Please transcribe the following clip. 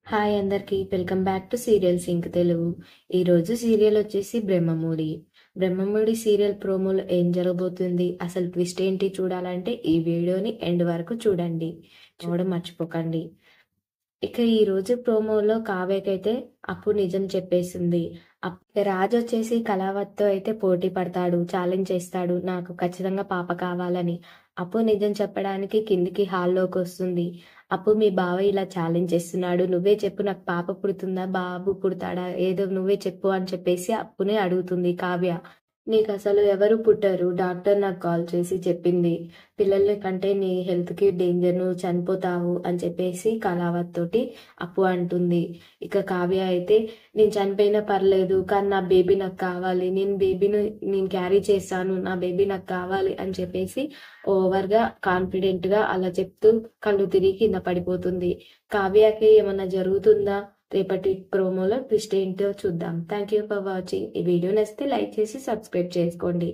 Hi అందరికి welcome back to serial sync Telugu. ఈరోజు serial వచ్చేసి బ్రహ్మముడి. బ్రహ్మముడి సీరియల్ ప్రోమోలో ఏం జరగబోతుంది, అసలు ట్విస్ట్ ఏంటి చూడాలంటే ఈ వీడియోని ఎండ్ వరకు చూడండి, చూడడం మర్చిపోకండి. ఇక ఈ రోజు ప్రోమోలో కావ్యకైతే అప్పు నిజం చెప్పేసింది. రాజు వచ్చేసి కళావత్తో అయితే పోటీ పడతాడు, ఛాలెంజ్ చేస్తాడు, నాకు ఖచ్చితంగా పాప కావాలని. అప్పు నిజం చెప్పడానికి కిందికి హాల్లోకి వస్తుంది. అప్పు మీ బావ ఇలా ఛాలెంజ్ చేస్తున్నాడు, నువ్వే చెప్పు, నాకు పాప పుడుతుందా బాబు పుడతాడా ఏదో నువ్వే చెప్పు అని చెప్పేసి అప్పునే అడుగుతుంది కావ్య. నీకు అసలు ఎవరు పుట్టరు, డాక్టర్ నాకు కాల్ చేసి చెప్పింది, పిల్లల కంటే నీ హెల్త్ కి డేంజర్, నువ్వు చనిపోతావు అని చెప్పేసి కళావత్ తోటి అప్పు అంటుంది. ఇక కావ్య అయితే నేను చనిపోయినా పర్లేదు కానీ నా బేబీ నాకు కావాలి, నేను క్యారీ చేస్తాను, నా బేబీ నాకు కావాలి అని చెప్పేసి ఓవర్ గా కాన్ఫిడెంట్ గా అలా చెప్తూ కళ్ళు తిరిగి కింద పడిపోతుంది. కావ్యకి ఏమన్నా జరుగుతుందా, రేపటి ప్రోమోలో ట్విస్ట్ ఏంటో చూద్దాం. Thank you for watching. ఈ వీడియో నచ్చితే లైక్ చేసి సబ్స్క్రైబ్ చేసుకోండి.